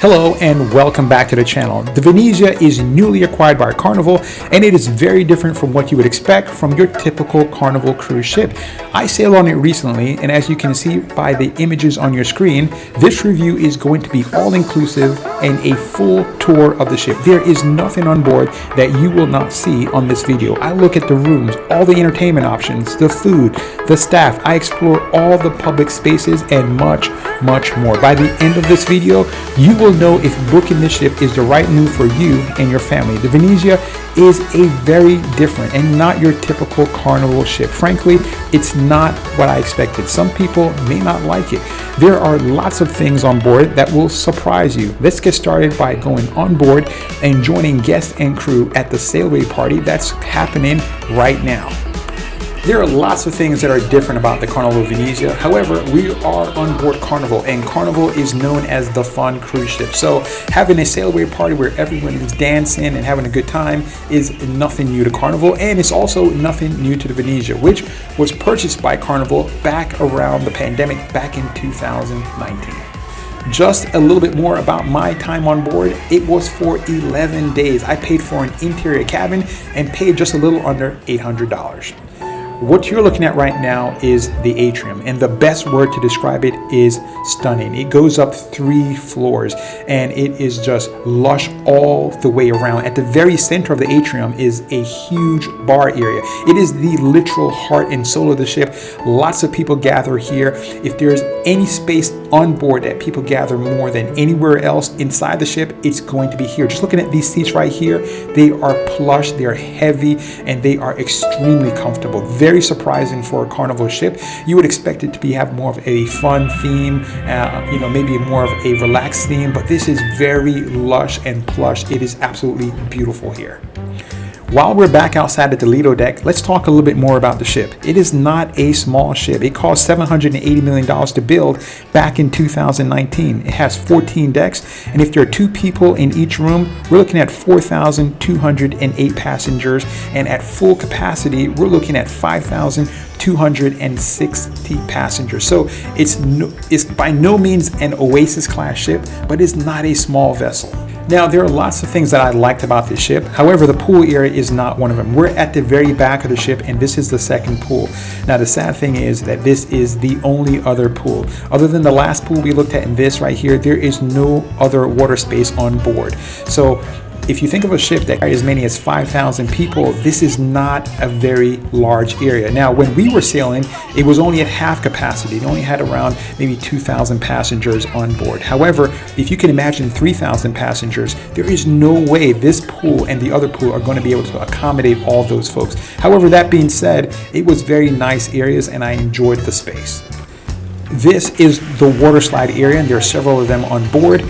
Hello and welcome back to the channel. The Venezia is newly acquired by Carnival and it is very different from what you would expect from your typical Carnival cruise ship. I sailed on it recently and as you can see by the images on your screen, this review is going to be all-inclusive and a full tour of the ship. There is nothing on board that you will not see on this video. I look at the rooms, all the entertainment options, the food, the staff. I explore all the public spaces and much more. By the end of this video, you will know if booking this ship is the right move for you and your family. The Venezia is a very different and not your typical Carnival ship. Frankly, it's not what I expected. Some people may not like it. There are lots of things on board that will surprise you. Let's get started by going on board and joining guests and crew at the sailaway party that's happening right now. There are lots of things that are different about the Carnival Venezia. However, we are on board Carnival and Carnival is known as the fun cruise ship. So having a sailaway party where everyone is dancing and having a good time is nothing new to Carnival, and it's also nothing new to the Venezia, which was purchased by Carnival back around the pandemic back in 2019. Just a little bit more about my time on board. It was for 11 days. I paid for an interior cabin and paid just a little under $800. What you're looking at right now is the Atrium, and the best word to describe it is stunning. It goes up 3 floors and it is just lush all the way around. At the very center of the Atrium is a huge bar area. It is the literal heart and soul of the ship. Lots of people gather here. If there's any space on board that people gather more than anywhere else inside the ship, it's going to be here. Just looking at these seats right here, they are plush, they are heavy, and they are extremely comfortable. Very surprising for a Carnival ship. You would expect it to have more of a fun theme, maybe more of a relaxed theme, but this is very lush and plush. It is absolutely beautiful here. While we're back outside at the Ledo deck, let's talk a little bit more about the ship. It is not a small ship. It cost $780 million to build back in 2019. It has 14 decks, and if there are 2 people in each room, we're looking at 4,208 passengers, and at full capacity, we're looking at 5,260 passengers. So it's by no means an Oasis class ship, but it's not a small vessel. Now, there are lots of things that I liked about this ship. However, the pool area is not one of them. We're at the very back of the ship and this is the second pool. Now, the sad thing is that this is the only other pool. Other than the last pool we looked at in this right here, there is no other water space on board. So if you think of a ship that carries as many as 5,000 people, this is not a very large area. Now, when we were sailing, it was only at half capacity. It only had around maybe 2,000 passengers on board. However, if you can imagine 3,000 passengers, there is no way this pool and the other pool are going to be able to accommodate all those folks. However, that being said, it was very nice areas and I enjoyed the space. This is the water slide area and there are several of them on board.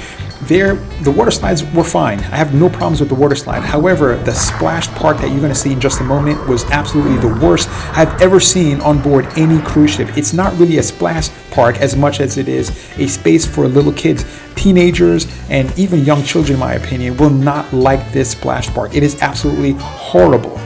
The water slides were fine. I have no problems with the water slide. However, the splash park that you're going to see in just a moment was absolutely the worst I've ever seen on board any cruise ship. It's not really a splash park as much as it is a space for little kids. Teenagers and even young children, in my opinion, will not like this splash park. It is absolutely horrible.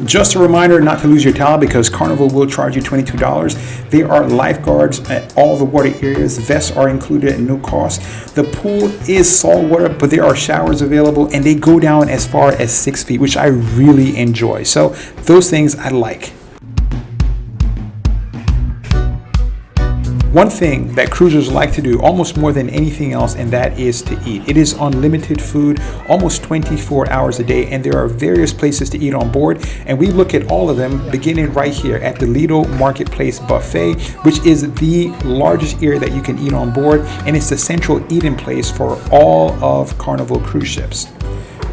Just a reminder not to lose your towel because Carnival will charge you $22. There are lifeguards at all the water areas. Vests are included at no cost. The pool is salt water, but there are showers available and they go down as far as 6 feet, which I really enjoy. So those things I like. One thing that cruisers like to do almost more than anything else, and that is to eat. It is unlimited food, almost 24 hours a day, and there are various places to eat on board, and we look at all of them beginning right here at the Ledo Marketplace Buffet, which is the largest area that you can eat on board, and it's the central eating place for all of Carnival cruise ships.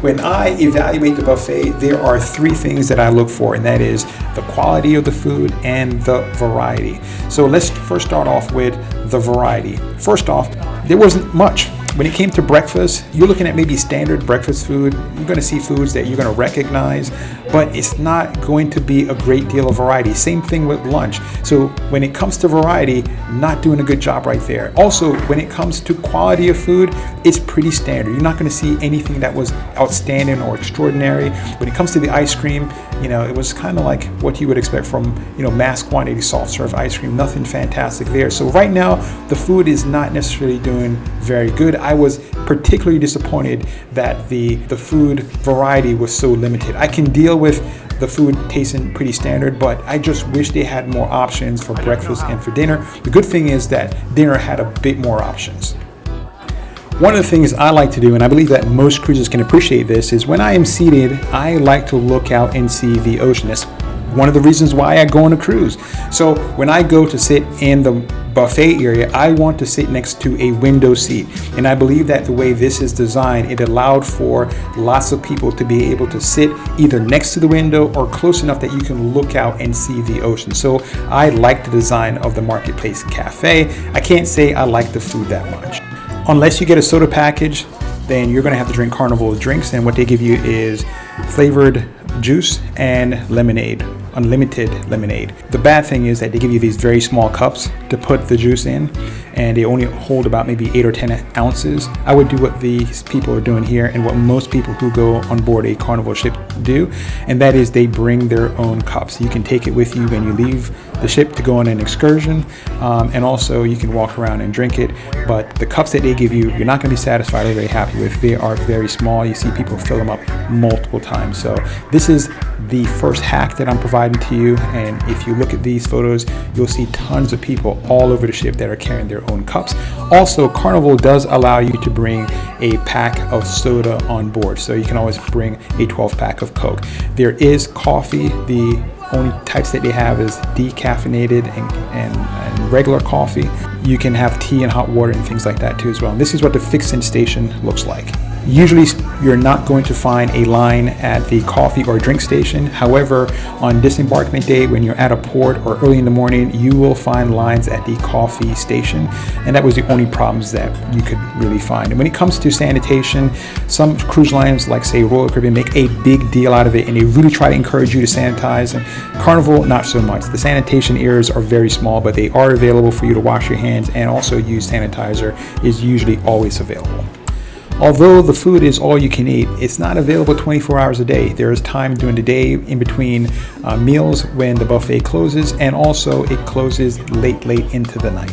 When I evaluate the buffet, there are 3 things that I look for, and that is the quality of the food and the variety. So let's first start off with the variety. First off, there wasn't much. When it came to breakfast, you're looking at maybe standard breakfast food. You're going to see foods that you're going to recognize. but it's not going to be a great deal of variety. Same thing with lunch. So when it comes to variety, not doing a good job right there. Also, when it comes to quality of food, it's pretty standard. You're not going to see anything that was outstanding or extraordinary. When it comes to the ice cream, it was kind of like what you would expect from, mass quantity soft serve ice cream. Nothing fantastic there. So right now, the food is not necessarily doing very good. I was particularly disappointed that the food variety was so limited. I can deal with the food tasting pretty standard, but I just wish they had more options for breakfast and for dinner. The good thing is that dinner had a bit more options. One of the things I like to do, and I believe that most cruisers can appreciate this, is when I am seated, I like to look out and see the ocean. That's one of the reasons why I go on a cruise. So when I go to sit in the buffet area, I want to sit next to a window seat. And I believe that the way this is designed, it allowed for lots of people to be able to sit either next to the window or close enough that you can look out and see the ocean. So I like the design of the Marketplace Cafe. I can't say I like the food that much. Unless you get a soda package, then you're going to have to drink Carnival drinks, and what they give you is flavored juice and lemonade, unlimited lemonade. The bad thing is that they give you these very small cups to put the juice in, and they only hold about maybe 8 or 10 ounces. I would do what these people are doing here and what most people who go on board a Carnival ship do, and that is they bring their own cups. You can take it with you when you leave the ship to go on an excursion, and also you can walk around and drink it. But the cups that they give you, you're not going to be satisfied or very happy with. They are very small. You see people fill them up multiple times. So this is the first hack that I'm providing to you, and if you look at these photos, you'll see tons of people all over the ship that are carrying their own cups. Also, Carnival does allow you to bring a pack of soda on board, so you can always bring a 12-pack of Coke. There is coffee. The only types that they have is decaffeinated and regular coffee. You can have tea and hot water and things like that too as well. And this is what the fix-in station looks like. Usually you're not going to find a line at the coffee or drink station. However, on disembarkment day, when you're at a port or early in the morning, you will find lines at the coffee station. And that was the only problems that you could really find. And when it comes to sanitation, some cruise lines like say Royal Caribbean make a big deal out of it, and they really try to encourage you to sanitize. And Carnival, not so much. The sanitation areas are very small, but they are available for you to wash your hands, and also use sanitizer is usually always available. Although the food is all you can eat, it's not available 24 hours a day. There is time during the day in between meals when the buffet closes, and also it closes late into the night.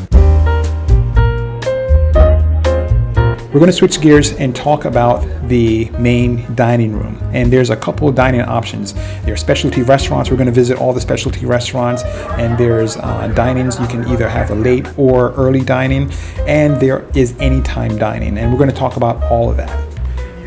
We're going to switch gears and talk about the main dining room. And there's a couple of dining options. There are specialty restaurants. We're going to visit all the specialty restaurants. And there's dinings. You can either have a late or early dining. And there is anytime dining. And we're going to talk about all of that.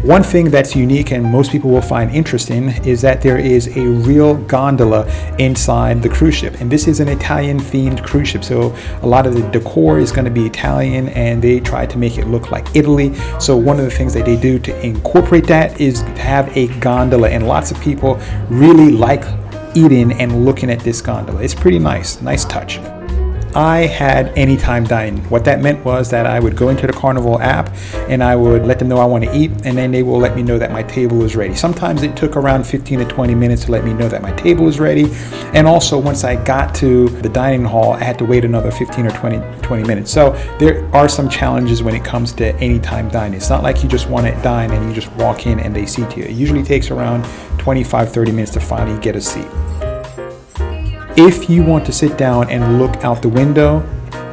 One thing that's unique and most people will find interesting is that there is a real gondola inside the cruise ship. And this is an Italian themed cruise ship. So a lot of the decor is going to be Italian, and they try to make it look like Italy. So one of the things that they do to incorporate that is to have a gondola. And lots of people really like eating and looking at this gondola. It's pretty nice touch. I had anytime dining. What that meant was that I would go into the Carnival app and I would let them know I want to eat, and then they will let me know that my table is ready. Sometimes it took around 15 to 20 minutes to let me know that my table is ready. And also once I got to the dining hall, I had to wait another 15 or 20 minutes. So there are some challenges when it comes to anytime dining. It's not like you just want to dine and you just walk in and they seat you. It usually takes around 25-30 minutes to finally get a seat. If you want to sit down and look out the window,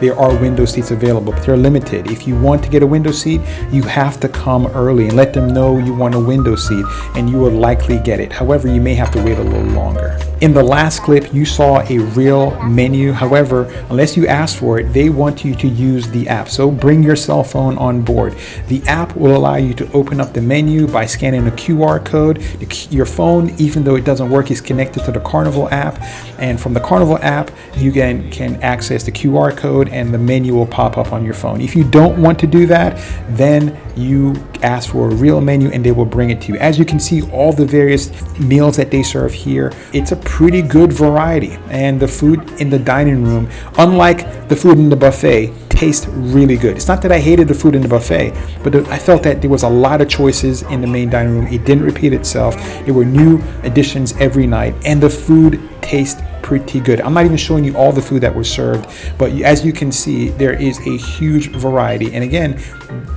there are window seats available, but they're limited. If you want to get a window seat, you have to come early and let them know you want a window seat, and you will likely get it. However, you may have to wait a little longer. In the last clip, you saw a real menu. However, unless you ask for it, they want you to use the app. So bring your cell phone on board. The app will allow you to open up the menu by scanning a QR code. Your phone, even though it doesn't work, is connected to the Carnival app. And from the Carnival app, you can access the QR code and the menu will pop up on your phone. If you don't want to do that, then you ask for a real menu and they will bring it to you. As you can see, all the various meals that they serve here, it's a pretty good variety, and the food in the dining room, unlike the food in the buffet, tastes really good. It's not that I hated the food in the buffet, but I felt that there was a lot of choices in the main dining room. It didn't repeat itself. There were new additions every night, and the food tastes pretty good. I'm not even showing you all the food that was served, but as you can see, there is a huge variety. And again,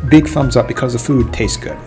big thumbs up because the food tastes good.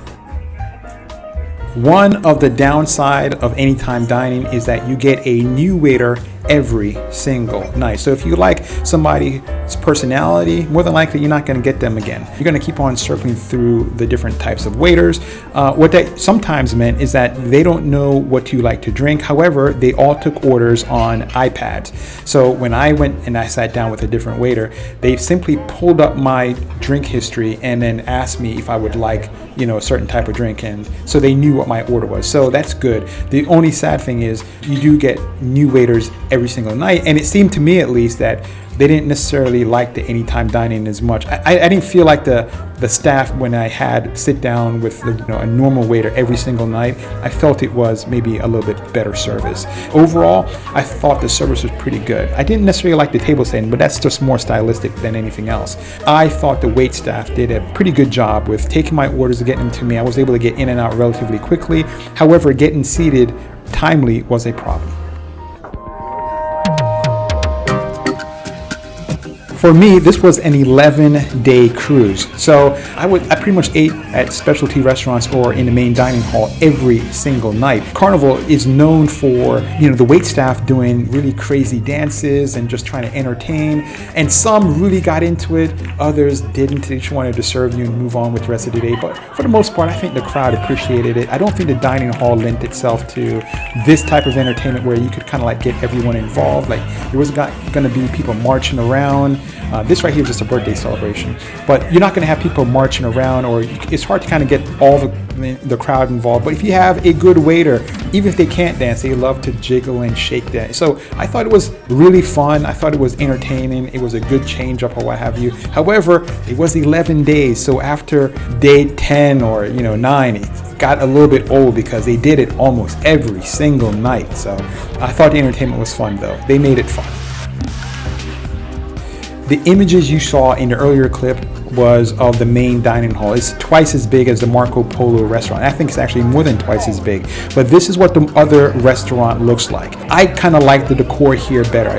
One of the downside of anytime dining is that you get a new waiter every single night. So if you like somebody's personality, more than likely you're not going to get them again. You're going to keep on circling through the different types of waiters. What that sometimes meant is that they don't know what you like to drink. However, they all took orders on iPads. So when I went and I sat down with a different waiter, they simply pulled up my drink history and then asked me if I would like, a certain type of drink, and so they knew what my order was. So that's good. The only sad thing is you do get new waiters every single night, and it seemed to me at least that they didn't necessarily like the anytime dining as much. I didn't feel like the staff, when I had sit down with a normal waiter every single night, I felt it was maybe a little bit better service. Overall, I thought the service was pretty good. I didn't necessarily like the table setting, but that's just more stylistic than anything else. I thought the wait staff did a pretty good job with taking my orders and getting them to me. I was able to get in and out relatively quickly. However, getting seated timely was a problem. For me, this was an 11-day cruise. So I pretty much ate at specialty restaurants or in the main dining hall every single night. Carnival is known for, the wait staff doing really crazy dances and just trying to entertain. And some really got into it, others didn't. They just wanted to serve you and move on with the rest of the day. But for the most part, I think the crowd appreciated it. I don't think the dining hall lent itself to this type of entertainment where you could kind of like get everyone involved. Like there was going to be people marching around. This right here is just a birthday celebration, but you're not going to have people marching around, or it's hard to kind of get all the crowd involved. But if you have a good waiter, even if they can't dance, they love to jiggle and shake that. So I thought it was really fun. I thought it was entertaining. It was a good change up or what have you. However, it was 11 days. So after day 10 or 9, it got a little bit old because they did it almost every single night. So I thought the entertainment was fun though. They made it fun. The images you saw in the earlier clip was of the main dining hall. It's twice as big as the Marco Polo restaurant. I think it's actually more than twice as big. But this is what the other restaurant looks like. I kind of like the decor here better.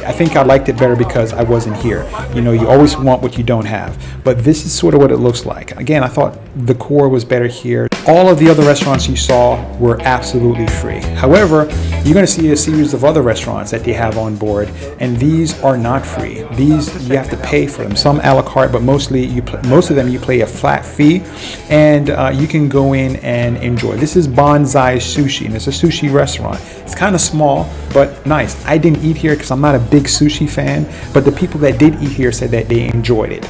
I think I liked it better because I wasn't here. You always want what you don't have. But this is sort of what it looks like. Again, I thought the decor was better here. All of the other restaurants you saw were absolutely free. However, you're going to see a series of other restaurants that they have on board, and these are not free. These, you have to pay for them. Some a la carte, but most of them you pay a flat fee, and you can go in and enjoy. This is Bonsai Sushi, and it's a sushi restaurant. It's kind of small, but nice. I didn't eat here because I'm not a big sushi fan, but the people that did eat here said that they enjoyed it.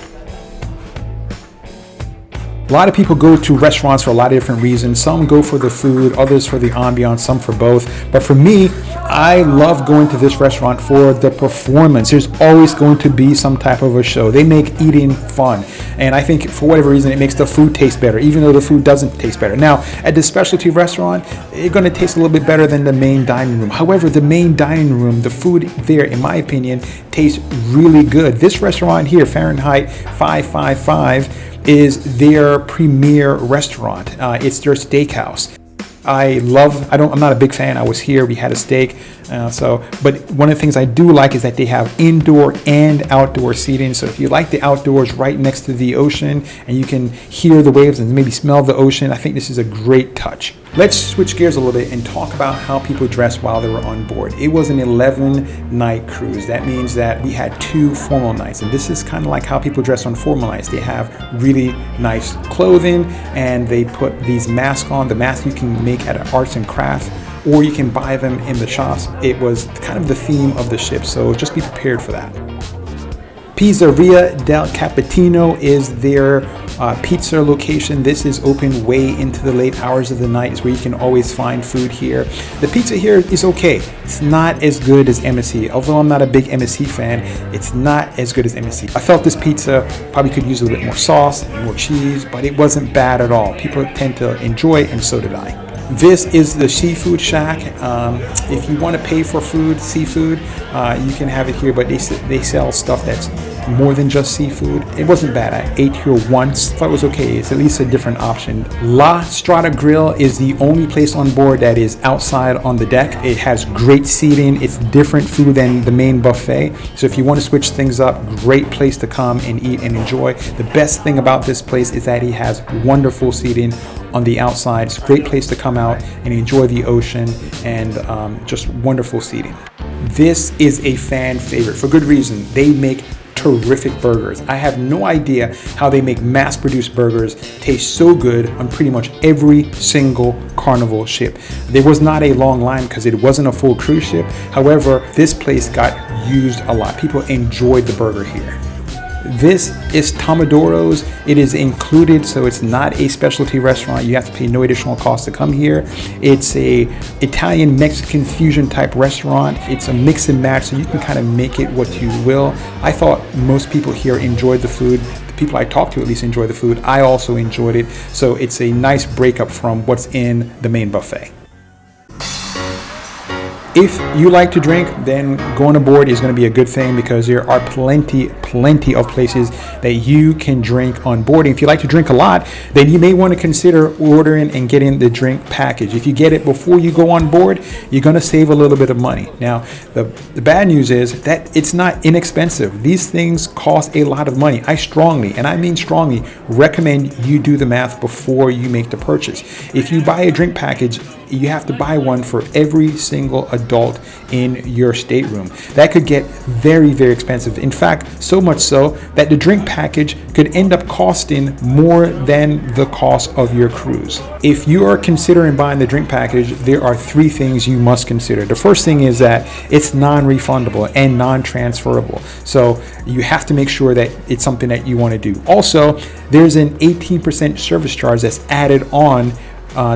A lot of people go to restaurants for a lot of different reasons. Some go for the food, others for the ambiance, some for both. But for me, I love going to this restaurant for the performance. There's always going to be some type of a show. They make eating fun. And I think for whatever reason, it makes the food taste better, even though the food doesn't taste better. Now, at the specialty restaurant, it's going to taste a little bit better than the main dining room. However, the main dining room, the food there, in my opinion, tastes really good. This restaurant here, Fahrenheit 555, is their premier restaurant. It's their steakhouse. I'm not a big fan. I was here, we had a steak. But one of the things I do like is that they have indoor and outdoor seating. So if you like the outdoors right next to the ocean and you can hear the waves and maybe smell the ocean, I think this is a great touch. Let's switch gears a little bit and talk about how people dress while they were on board. It was an 11-night cruise. That means that we had 2 formal nights, and this is kind of like how people dress on formal nights. They have really nice clothing and they put these masks on. The masks you can make at an arts and craft, or you can buy them in the shops. It was kind of the theme of the ship, so just be prepared for that. Pizzeria del Capitino is their pizza location. This is open way into the late hours of the night. It's where you can always find food here. The pizza here is okay. It's not as good as MSC. Although I'm not a big MSC fan, it's not as good as MSC. I felt this pizza probably could use a little bit more sauce and more cheese, but it wasn't bad at all. People tend to enjoy it, and so did I. This is the seafood shack. If you want to pay for seafood, you can have it here, but they sell stuff that's more than just seafood. It wasn't bad. I ate here once, thought it was okay. It's at least a different option. La Strada Grill is the only place on board that is outside on the deck. It has great seating. It's different food than the main buffet. So if you want to switch things up, great place to come and eat and enjoy. The best thing about this place is that he has wonderful seating on the outside. It's a great place to come out and enjoy the ocean and just wonderful seating. This is a fan favorite for good reason. They make terrific burgers. I have no idea how they make mass-produced burgers taste so good on pretty much every single Carnival ship. There was not a long line because it wasn't a full cruise ship. However, this place got used a lot. People enjoyed the burger here. This is Tomodoro's. It is included, so it's not a specialty restaurant. You have to pay no additional cost to come here. It's a Italian-Mexican fusion type restaurant. It's a mix and match, so you can kind of make it what you will. I thought most people here enjoyed the food. The people I talked to at least enjoyed the food. I also enjoyed it, so it's a nice breakup from what's in the main buffet. If you like to drink, then going aboard is going to be a good thing because there are plenty of places that you can drink on board. And if you like to drink a lot, then you may want to consider ordering and getting the drink package. If you get it before you go on board, you're going to save a little bit of money. Now, the bad news is that it's not inexpensive. These things cost a lot of money. I strongly, and I mean strongly, recommend you do the math before you make the purchase. If you buy a drink package, you have to buy one for every single adult in your stateroom. That could get very, very expensive. In fact, so much so that the drink package could end up costing more than the cost of your cruise. If you are considering buying the drink package, there are three things you must consider. The first thing is that it's non-refundable and non-transferable. So you have to make sure that it's something that you want to do. Also, there's an 18% service charge that's added on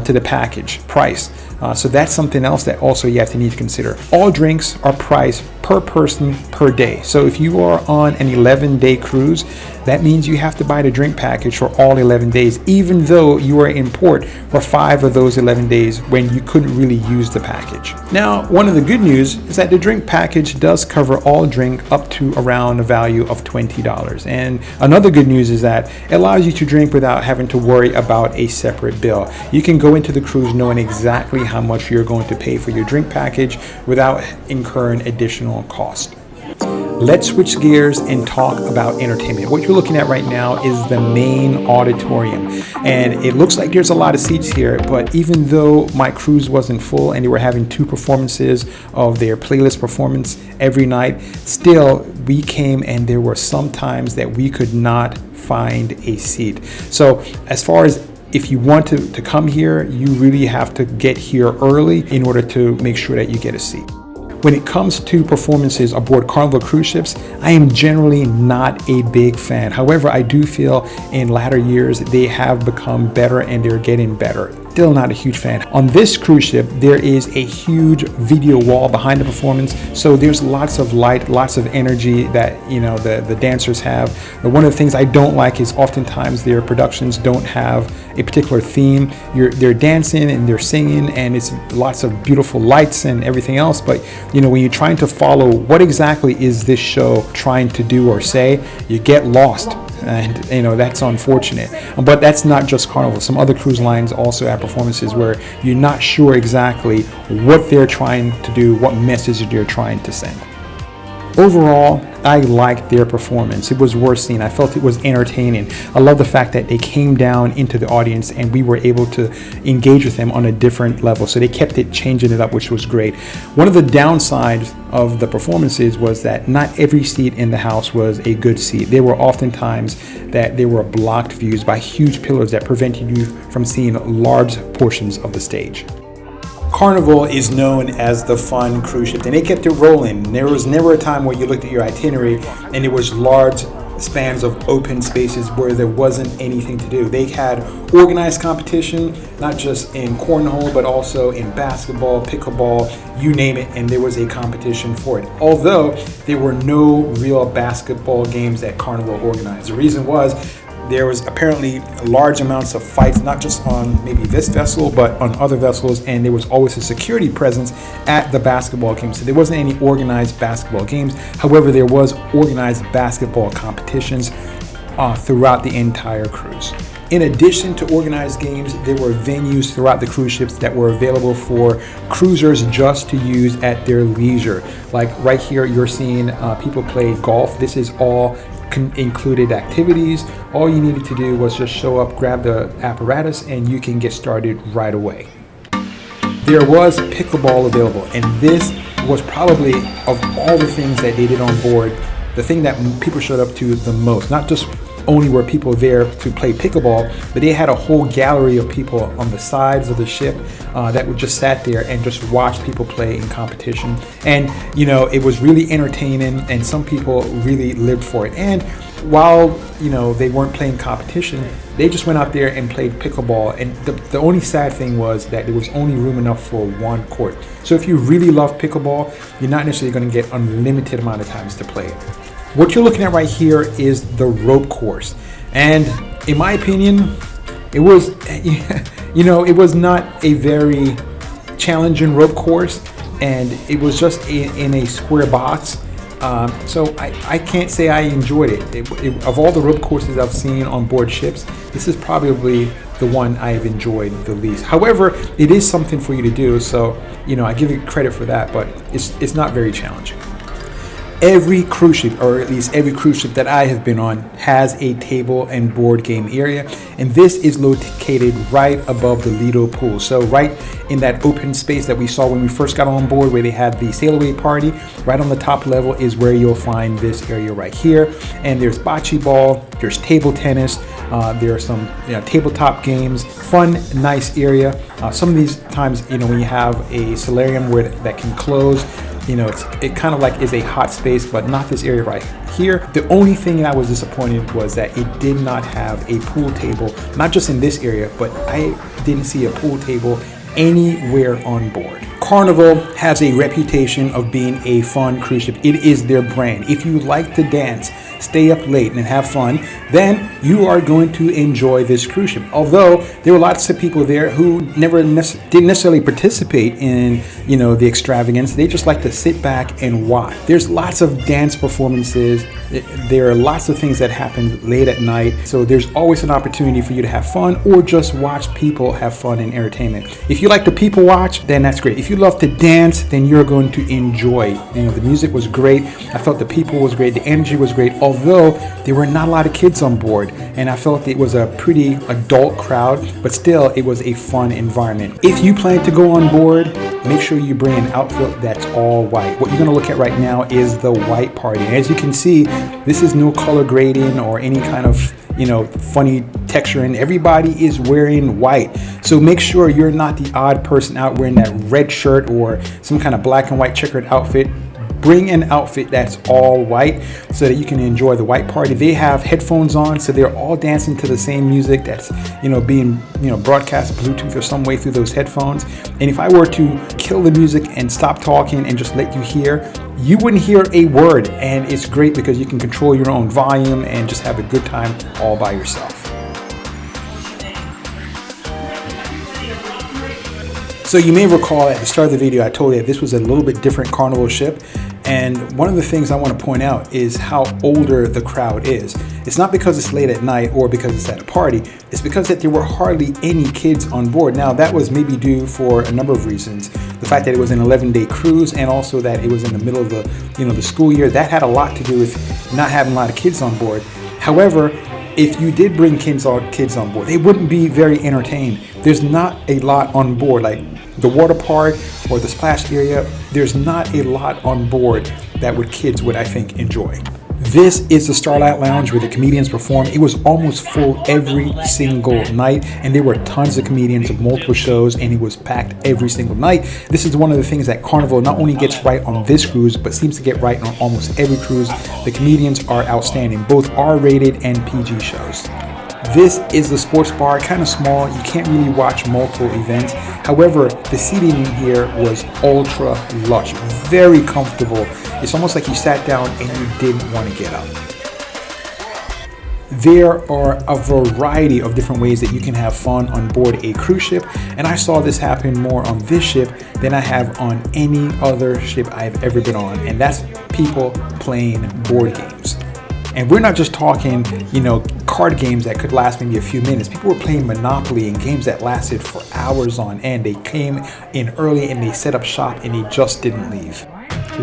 to the package price. So that's something else that also you have to need to consider. All drinks are priced per person per day. So if you are on an 11-day cruise, that means you have to buy the drink package for all 11 days, even though you are in port for 5 of those 11 days when you couldn't really use the package. Now, one of the good news is that the drink package does cover all drink up to around a value of $20. And another good news is that it allows you to drink without having to worry about a separate bill. You can go into the cruise knowing exactly how much you're going to pay for your drink package without incurring additional cost. Let's switch gears and talk about entertainment. What you're looking at right now is the main auditorium. And it looks like there's a lot of seats here, but even though my cruise wasn't full and they were having 2 performances of their playlist performance every night, still we came and there were some times that we could not find a seat. So as far as if you want to come here, you really have to get here early in order to make sure that you get a seat. When it comes to performances aboard Carnival cruise ships, I am generally not a big fan. However, I do feel in latter years they have become better and they're getting better. Still not a huge fan. On this cruise ship, there is a huge video wall behind the performance, so there's lots of light, lots of energy that the dancers have. But one of the things I don't like is oftentimes their productions don't have a particular theme. They're dancing and they're singing, and it's lots of beautiful lights and everything else. But when you're trying to follow what exactly is this show trying to do or say, you get lost. And that's unfortunate. But that's not just Carnival. Some other cruise lines also have performances where you're not sure exactly what they're trying to do, what message they're trying to send. Overall, I liked their performance. It was worth seeing. I felt it was entertaining. I love the fact that they came down into the audience and we were able to engage with them on a different level. So they kept it changing it up, which was great. One of the downsides of the performances was that not every seat in the house was a good seat. There were oftentimes that there were blocked views by huge pillars that prevented you from seeing large portions of the stage. Carnival is known as the fun cruise ship, and they kept it rolling. There was never a time where you looked at your itinerary and there was large spans of open spaces where there wasn't anything to do. They had organized competition, not just in cornhole, but also in basketball, pickleball, you name it, and there was a competition for it. Although there were no real basketball games that Carnival organized. The reason was there was apparently large amounts of fights, not just on maybe this vessel, but on other vessels, and there was always a security presence at the basketball games. So there wasn't any organized basketball games. However, there was organized basketball competitions throughout the entire cruise. In addition to organized games, there were venues throughout the cruise ships that were available for cruisers just to use at their leisure. Like right here, you're seeing people play golf. This is all included activities. All you needed to do was just show up, grab the apparatus, and you can get started right away. There was pickleball available, and this was probably, of all the things that they did on board, the thing that people showed up to the most. Not just only were people there to play pickleball, but they had a whole gallery of people on the sides of the ship that would just sat there and just watch people play in competition. And you know, it was really entertaining, and some people really lived for it. And while you know they weren't playing competition, they just went out there and played pickleball. And the only sad thing was that there was only room enough for one court. So if you really love pickleball, you're not necessarily going to get unlimited amount of times to play it. What you're looking at right here is the rope course, and in my opinion, it was, you know, it was not a very challenging rope course, and it was just in a square box. So I can't say I enjoyed it. Of all the rope courses I've seen on board ships, this is probably the one I've enjoyed the least. However, it is something for you to do, so you know I give you credit for that, but it's not very challenging. Every cruise ship, or at least every cruise ship that I have been on, has a table and board game area, and this is located right above the Ledo pool. So right in that open space that we saw when we first got on board, where they had the sail away party, right on the top level is where you'll find this area right here. And there's bocce ball, there's table tennis, there are some tabletop games, fun, nice area. Some of these times, you know, when you have a solarium where that can close, you know, it kind of like is a hot space, but not this area right here. The only thing I was disappointed was that it did not have a pool table, not just in this area, but I didn't see a pool table anywhere on board. Carnival has a reputation of being a fun cruise ship. It is their brand. If you like to dance, stay up late and have fun, then you are going to enjoy this cruise ship. Although there were lots of people there who didn't necessarily participate in, you know, the extravagance. They just like to sit back and watch. There's lots of dance performances. There are lots of things that happen late at night. So there's always an opportunity for you to have fun or just watch people have fun and entertainment. If you like to people watch, then that's great. If you love to dance, then you're going to enjoy. You know, the music was great. I felt the people was great. The energy was great. Although there were not a lot of kids on board, and I felt it was a pretty adult crowd, but still it was a fun environment. If you plan to go on board, make sure you bring an outfit that's all white. What you're going to look at right now is the white party. And as you can see, this is no color grading or any kind of, you know, funny texturing. Everybody is wearing white. So make sure you're not the odd person out wearing that red shirt or some kind of black and white checkered outfit. Bring an outfit that's all white so that you can enjoy the white party. They have headphones on, so they're all dancing to the same music that's, you know, being, you know, broadcast Bluetooth or some way through those headphones. And if I were to kill the music and stop talking and just let you hear, you wouldn't hear a word. And it's great because you can control your own volume and just have a good time all by yourself. So you may recall at the start of the video, I told you that this was a little bit different Carnival ship. And one of the things I want to point out is how older the crowd is. It's not because it's late at night or because it's at a party. It's because that there were hardly any kids on board. Now that was maybe due for a number of reasons. The fact that it was an 11-day cruise, and also that it was in the middle of the, you know, the school year. That had a lot to do with not having a lot of kids on board. However, if you did bring kids on board, they wouldn't be very entertained. There's not a lot on board, like the water park or the splash area. There's not a lot on board that kids would, I think, enjoy. This is the Starlight Lounge where the comedians perform. It was almost full every single night, and there were tons of comedians of multiple shows, and it was packed every single night. This is one of the things that Carnival not only gets right on this cruise, but seems to get right on almost every cruise. The comedians are outstanding, both R-rated and PG shows. This is the sports bar, kind of small. You can't really watch multiple events. However, the seating in here was ultra lush, very comfortable. It's almost like you sat down and you didn't want to get up. There are a variety of different ways that you can have fun on board a cruise ship, and I saw this happen more on this ship than I have on any other ship I've ever been on, and that's people playing board games. And we're not just talking, card games that could last maybe a few minutes. People were playing Monopoly and games that lasted for hours on end. They came in early and they set up shop and they just didn't leave.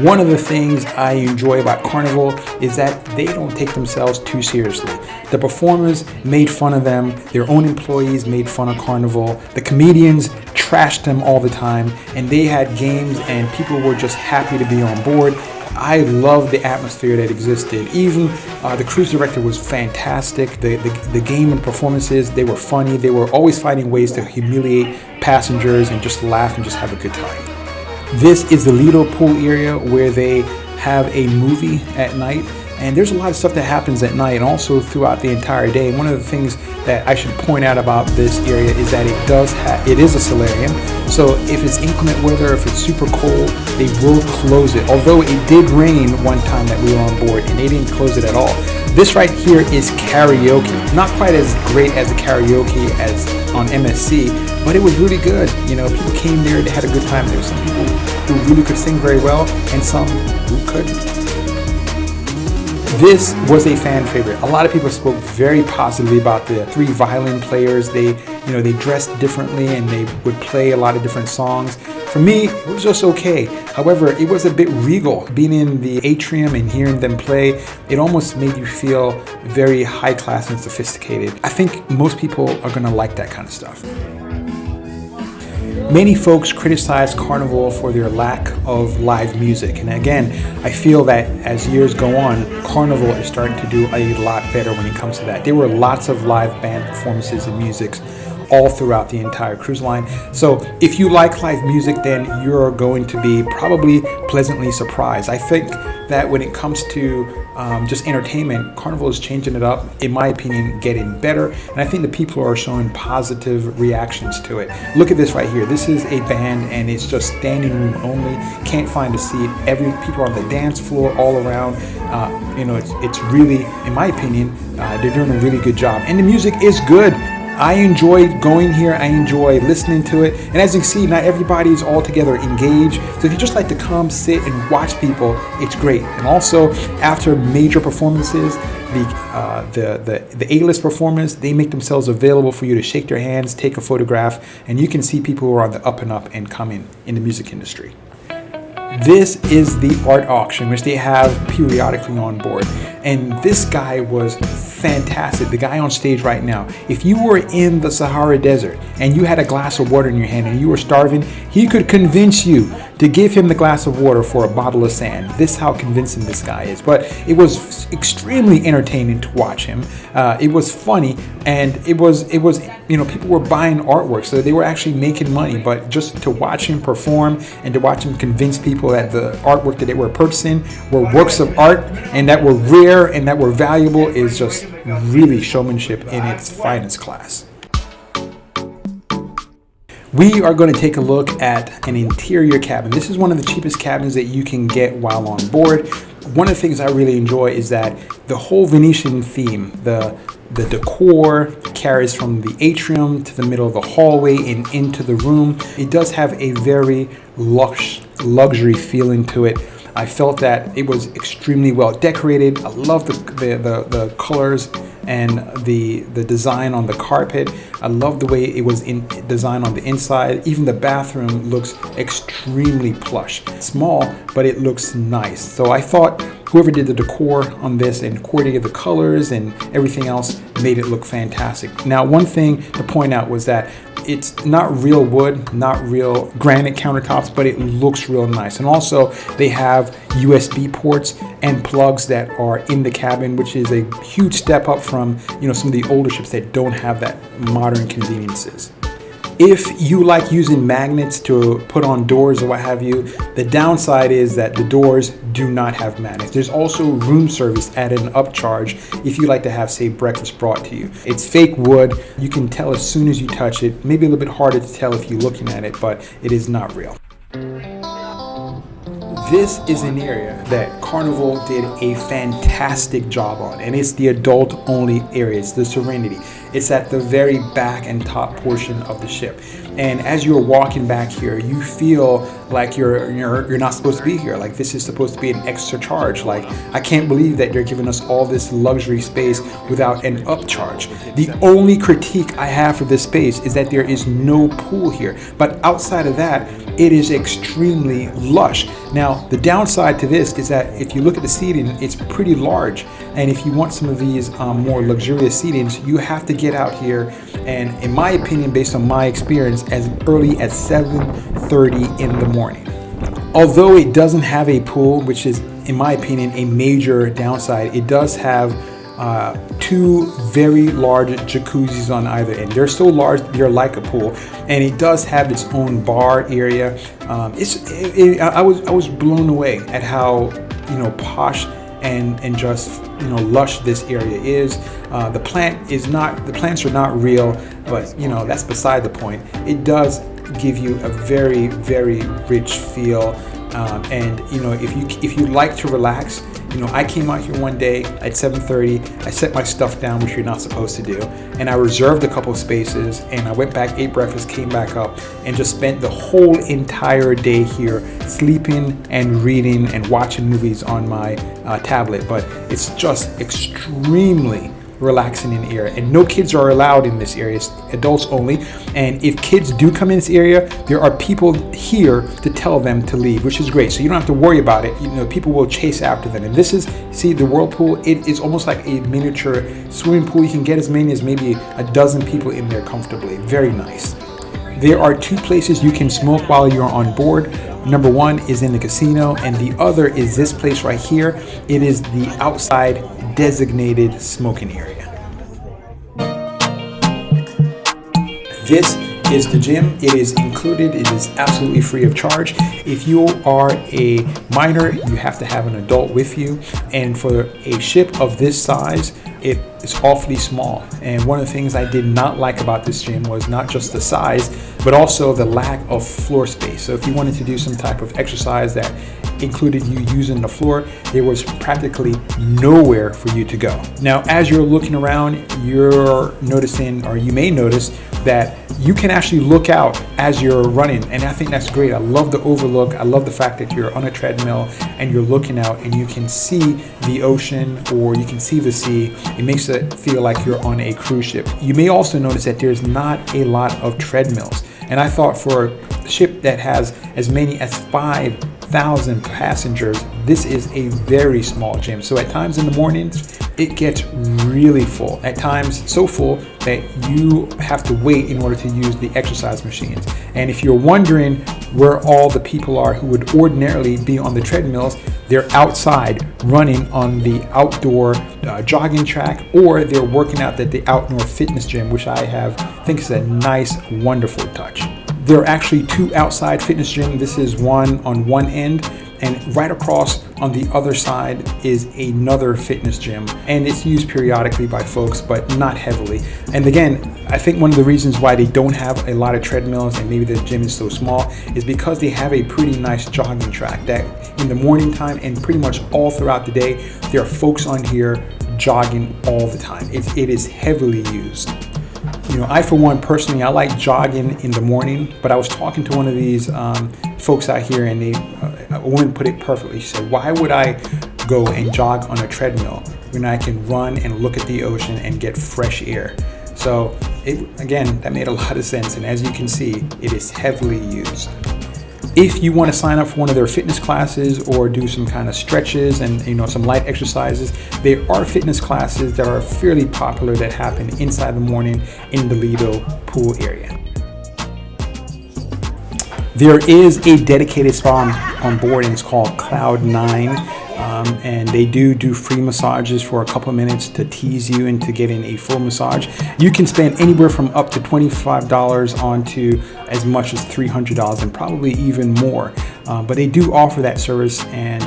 One of the things I enjoy about Carnival is that they don't take themselves too seriously. The performers made fun of them, their own employees made fun of Carnival, the comedians trashed them all the time, and they had games and people were just happy to be on board. I love the atmosphere that existed. Even the cruise director was fantastic. The game and performances, they were funny. They were always finding ways to humiliate passengers and just laugh and just have a good time. This is the Ledo pool area where they have a movie at night. And there's a lot of stuff that happens at night and also throughout the entire day. One of the things that I should point out about this area is that it is a solarium. So if it's inclement weather, if it's super cold, they will close it. Although it did rain one time that we were on board and they didn't close it at all. This right here is karaoke. Not quite as great as the karaoke as on MSC, but it was really good. People came there, they had a good time. There were some people who really could sing very well and some who couldn't. This was a fan favorite. A lot of people spoke very positively about the 3 violin players. They dressed differently and they would play a lot of different songs. For me, it was just okay. However, it was a bit regal. Being in the Atrium and hearing them play, it almost made you feel very high class and sophisticated. I think most people are gonna like that kind of stuff. Many folks criticize Carnival for their lack of live music. And again, I feel that as years go on, Carnival is starting to do a lot better when it comes to that. There were lots of live band performances and musics all throughout the entire cruise line. So if you like live music, then you're going to be probably pleasantly surprised. I think that when it comes to just entertainment, Carnival is changing it up, in my opinion, getting better. And I think the people are showing positive reactions to it. Look at this right here. This is a band and it's just standing room only. Can't find a seat. People are on the dance floor all around. It's really, in my opinion, they're doing a really good job. And the music is good. I enjoy going here. I enjoy listening to it. And as you can see, not everybody is all together engaged. So if you just like to come, sit, and watch people, it's great. And also, after major performances, the A-list performers, they make themselves available for you to shake their hands, take a photograph, and you can see people who are on the up and up and coming in the music industry. This is the art auction, which they have periodically on board. And this guy was fantastic. The guy on stage right now, if you were in the Sahara Desert and you had a glass of water in your hand and you were starving, he could convince you to give him the glass of water for a bottle of sand. This is how convincing this guy is. But it was extremely entertaining to watch him. It was funny, and it was people were buying artwork, so they were actually making money. But just to watch him perform and to watch him convince people that the artwork that they were purchasing were works of art and that were rare and that were valuable is just really showmanship in its finest class. We are going to take a look at an interior cabin. This is one of the cheapest cabins that you can get while on board. One of the things I really enjoy is that the whole Venetian theme, the decor carries from the atrium to the middle of the hallway and into the room. It does have a very lush luxury feeling to it. I felt that it was extremely well decorated. I love the colors and the design on the carpet. I love the way it was designed on the inside. Even the bathroom looks extremely plush. Small, but it looks nice. So I thought whoever did the decor on this and coordinated the colors and everything else made it look fantastic. Now, one thing to point out was that it's not real wood, not real granite countertops, but it looks real nice. And also they have USB ports and plugs that are in the cabin, which is a huge step up from some of the older ships that don't have that modern conveniences. If you like using magnets to put on doors or what have you, the downside is that the doors do not have magnets. There's also room service at an upcharge if you like to have, say, breakfast brought to you. It's fake wood. You can tell as soon as you touch it. Maybe a little bit harder to tell if you're looking at it, but it is not real. This is an area that Carnival did a fantastic job on, and it's the adult only area. It's the Serenity. It's at the very back and top portion of the ship. And as you're walking back here, you feel like you're not supposed to be here. Like this is supposed to be an extra charge. Like I can't believe that they're giving us all this luxury space without an upcharge. The only critique I have for this space is that there is no pool here. But outside of that, it is extremely lush. Now, the downside to this is that if you look at the seating, it's pretty large. And if you want some of these more luxurious seatings, you have to get out here. And in my opinion, based on my experience, as early as 7:30 in the morning. Although it doesn't have a pool, which is, in my opinion, a major downside, it does have two very large jacuzzis on either end. They're so large, they're like a pool, and it does have its own bar area. I was blown away at how posh and just lush this area is. The plants are not real, but that's beside the point. It does give you a very, very rich feel, and if you like to relax, I came out here one day at 7:30. I set my stuff down, which you're not supposed to do, and I reserved a couple of spaces, and I went back, ate breakfast, came back up, and just spent the whole entire day here sleeping and reading and watching movies on my tablet. But it's just extremely relaxing in here, and no kids are allowed in this area. It's adults only, and if kids do come in this area, there are people here to tell them to leave, which is great, so you don't have to worry about it. People will chase after them. And this is, see, the whirlpool, it is almost like a miniature swimming pool. You can get as many as maybe a dozen people in there comfortably. Very nice. There are two places you can smoke while you're on board. Number one is in the casino, and the other is this place right here. It is the outside designated smoking area. This is the gym. It is included. It is absolutely free of charge. If you are a minor, you have to have an adult with you. And for a ship of this size, it is awfully small. And one of the things I did not like about this gym was not just the size, but also the lack of floor space. So if you wanted to do some type of exercise that included you using the floor, there was practically nowhere for you to go. Now, as you're looking around, you're noticing, or you may notice, that you can actually look out as you're running, and I think that's great. I love the overlook. I love the fact that you're on a treadmill and you're looking out and you can see the ocean, or you can see the sea. It makes it feel like you're on a cruise ship. You may also notice that there's not a lot of treadmills, and I thought for a ship that has as many as 5,000 passengers, this is a very small gym. So at times in the mornings, it gets really full. At times so full that you have to wait in order to use the exercise machines. And if you're wondering where all the people are who would ordinarily be on the treadmills, they're outside running on the outdoor jogging track, or they're working out at the outdoor fitness gym, which I think is a nice, wonderful touch. There are actually two outside fitness gyms. This is one on one end, and right across on the other side is another fitness gym, and it's used periodically by folks, but not heavily. And again, I think one of the reasons why they don't have a lot of treadmills and maybe the gym is so small is because they have a pretty nice jogging track that in the morning time and pretty much all throughout the day, there are folks on here jogging all the time. It is heavily used. I, for one, personally, I like jogging in the morning, but I was talking to one of these folks out here, and a woman put it perfectly. She said, why would I go and jog on a treadmill when I can run and look at the ocean and get fresh air? So, again, that made a lot of sense, and as you can see, it is heavily used. If you want to sign up for one of their fitness classes or do some kind of stretches and some light exercises, there are fitness classes that are fairly popular that happen inside the morning in the Ledo pool area. There is a dedicated spa on board, and it's called Cloud 9. And they do free massages for a couple of minutes to tease you into getting a full massage. You can spend anywhere from up to $25 on to as much as $300 and probably even more. But they do offer that service, and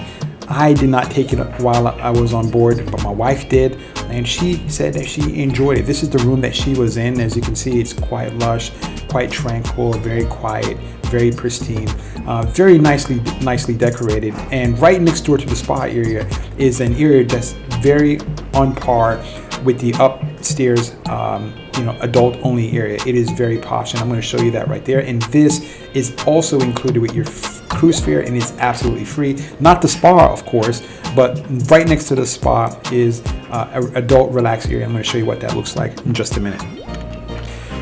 I did not take it while I was on board, but my wife did, and she said that she enjoyed it. This is the room that she was in. As you can see, it's quite lush. quite tranquil, very quiet, very pristine, very nicely decorated. And right next door to the spa area is an area that's very on par with the upstairs, adult only area. It is very posh, and I'm going to show you that right there. And this is also included with your cruise fare, and it's absolutely free. Not the spa, of course, but right next to the spa is an adult relax area. I'm going to show you what that looks like in just a minute.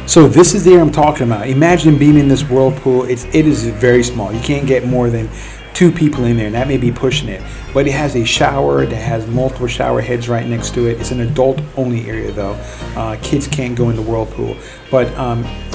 So this is the area I'm talking about. Imagine being in this whirlpool. It is very small. You can't get more than 2 people in there, and that may be pushing it. But it has a shower that has multiple shower heads right next to it. It's an adult only area though. Kids can't go in the whirlpool. But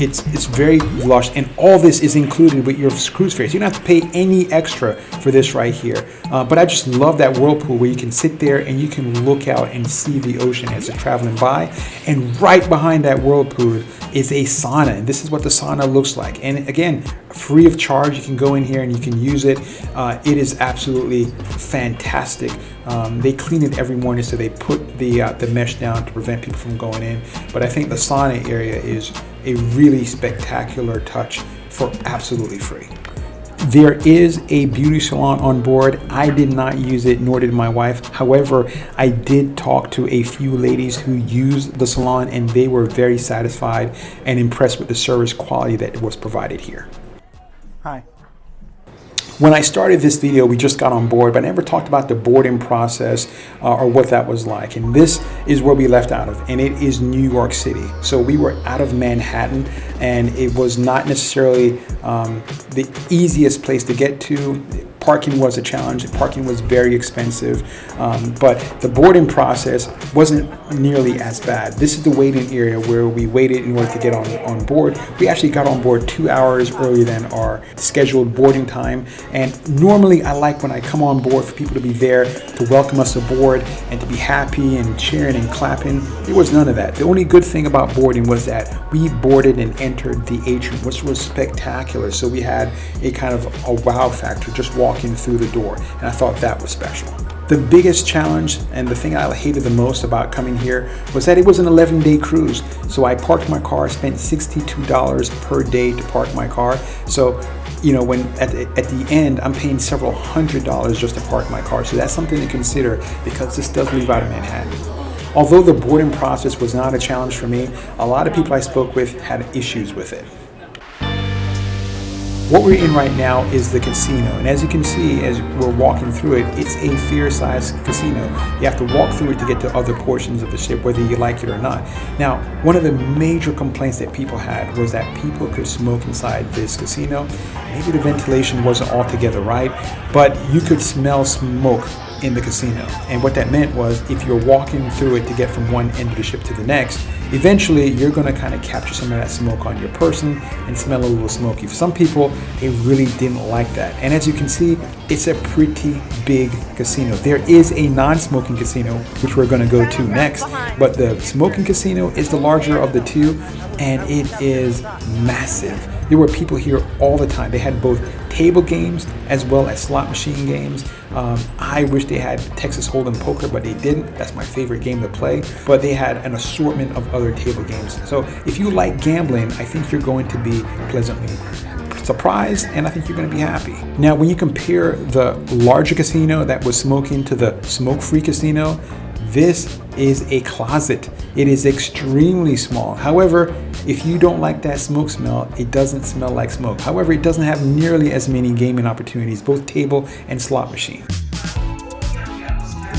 it's very lush, and all this is included with your cruise fare. So you don't have to pay any extra for this right here. But I just love that whirlpool where you can sit there and you can look out and see the ocean as it's traveling by. And right behind that whirlpool is a sauna, and this is what the sauna looks like. And again, free of charge. You can go in here and you can use it. It is absolutely fantastic. They clean it every morning, so they put the mesh down to prevent people from going in. But I think the sauna area is a really spectacular touch for absolutely free. There is a beauty salon on board. I did not use it, nor did my wife. However, I did talk to a few ladies who used the salon, and they were very satisfied and impressed with the service quality that was provided here. Hi. When I started this video, we just got on board, but I never talked about the boarding process or what that was like. And this is where we left out of, and it is New York City. So we were out of Manhattan, and it was not necessarily the easiest place to get to. Parking was a challenge. Parking was very expensive, but the boarding process wasn't nearly as bad. This is the waiting area where we waited in order to get on board. We actually got on board 2 hours earlier than our scheduled boarding time. And normally I like when I come on board for people to be there to welcome us aboard and to be happy and cheering and clapping. There was none of that. The only good thing about boarding was that we boarded and entered the Atrium, which was spectacular. So we had a kind of a wow factor just walking through the door, and I thought that was special. The biggest challenge and the thing I hated the most about coming here was that it was an 11-day cruise. So I parked my car, spent $62 per day to park my car. So when at the end, I'm paying several $100s just to park my car. So that's something to consider, because this does leave out of Manhattan. Although the boarding process was not a challenge for me, a lot of people I spoke with had issues with it. What we're in right now is the casino, and as you can see as we're walking through it, it's a fair-sized casino. You have to walk through it to get to other portions of the ship, whether you like it or not. Now, one of the major complaints that people had was that people could smoke inside this casino. Maybe the ventilation wasn't altogether right, but you could smell smoke in the casino. And what that meant was, if you're walking through it to get from one end of the ship to the next, eventually you're going to kind of capture some of that smoke on your person and smell a little smoky. For some people, they really didn't like that. And as you can see, it's a pretty big casino. There is a non-smoking casino, which we're going to go to next, but the smoking casino is the larger of the two, and it is massive. There were people here all the time. They had both table games as well as slot machine games. I wish they had Texas Hold'em poker, but they didn't. That's my favorite game to play. But they had an assortment of other table games. So if you like gambling, I think you're going to be pleasantly surprised, and I think you're going to be happy. Now, when you compare the larger casino that was smoking to the smoke-free casino, this is a closet. It is extremely small. However, if you don't like that smoke smell, it doesn't smell like smoke. However, it doesn't have nearly as many gaming opportunities, both table and slot machine.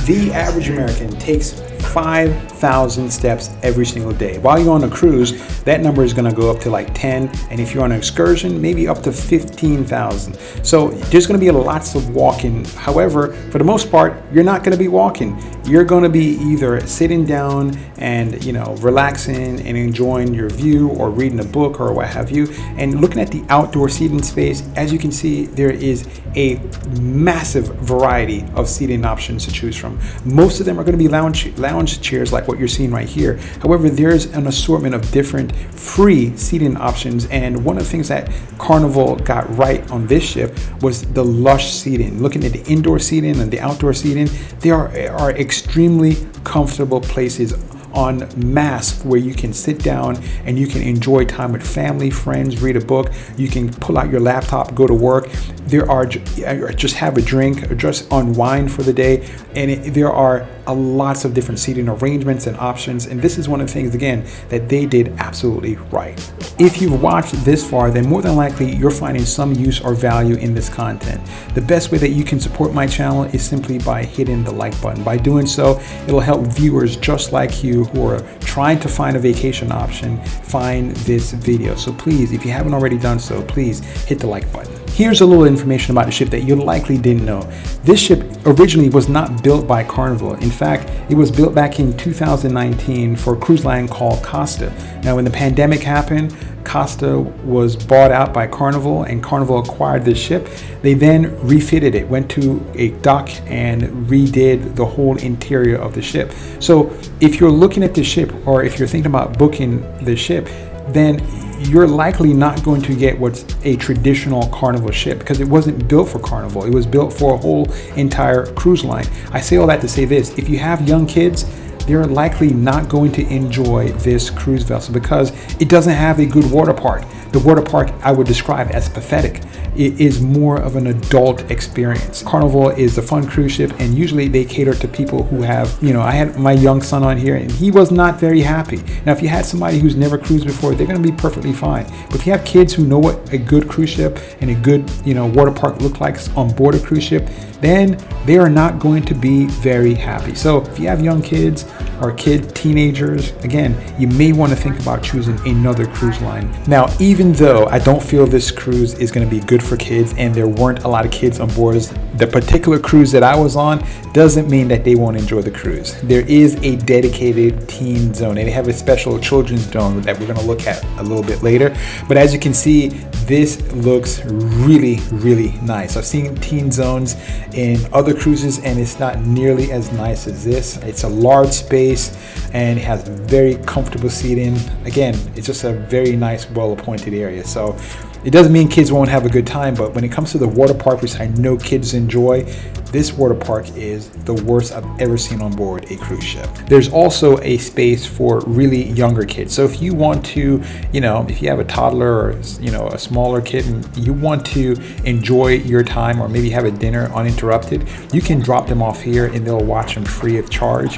The average American takes 5,000 steps every single day. While you're on a cruise, that number is going to go up to like 10, and if you're on an excursion, maybe up to 15,000. So there's going to be lots of walking. However, for the most part, you're not going to be walking. You're going to be either sitting down and relaxing and enjoying your view, or reading a book or what have you. And looking at the outdoor seating space, as you can see, there is a massive variety of seating options to choose from. Most of them are going to be lounge chairs like what you're seeing right here. However, there's an assortment of different free seating options, and one of the things that Carnival got right on this ship was the lush seating. Looking at the indoor seating and the outdoor seating, they are extremely comfortable places en masse where you can sit down and you can enjoy time with family, friends, read a book. You can pull out your laptop, go to work. There are just have a drink or just unwind for the day. And there are lots of different seating arrangements and options. And this is one of the things, again, that they did absolutely right. If you've watched this far, then more than likely you're finding some use or value in this content. The best way that you can support my channel is simply by hitting the like button. By doing so, it'll help viewers just like you who are trying to find a vacation option find this video. So please, if you haven't already done so, please hit the like button. Here's a little information about the ship that you likely didn't know. This ship originally was not built by Carnival. In fact, it was built back in 2019 for a cruise line called Costa. Now, when the pandemic happened, Costa was bought out by Carnival and Carnival acquired this ship. They then refitted it, went to a dock and redid the whole interior of the ship. So if you're looking at the ship or if you're thinking about booking the ship, then you're likely not going to get what's a traditional Carnival ship because it wasn't built for Carnival. It was built for a whole entire cruise line. I say all that to say this: if you have young kids, they're likely not going to enjoy this cruise vessel because it doesn't have a good water park. The water park I would describe as pathetic. It is more of an adult experience. Carnival is a fun cruise ship, and usually they cater to people who have, I had my young son on here and he was not very happy. Now, if you had somebody who's never cruised before, they're gonna be perfectly fine. But if you have kids who know what a good cruise ship and a good, water park look like on board a cruise ship, then they are not going to be very happy. So if you have young kids or teenagers, again, you may want to think about choosing another cruise line. Now, even though I don't feel this cruise is going to be good for kids and there weren't a lot of kids on board, the particular cruise that I was on doesn't mean that they won't enjoy the cruise. There is a dedicated teen zone and they have a special children's zone that we're going to look at a little bit later. But as you can see, this looks really, really nice. I've seen teen zones in other cruises and it's not nearly as nice as this. It's a large space and it has very comfortable seating. Again, it's just a very nice, well-appointed area. So it doesn't mean kids won't have a good time, but when it comes to the water park, which I know kids enjoy, this water park is the worst I've ever seen on board a cruise ship. There's also a space for really younger kids. So if you want to, if you have a toddler or, a smaller kid and you want to enjoy your time or maybe have a dinner uninterrupted, you can drop them off here and they'll watch them free of charge.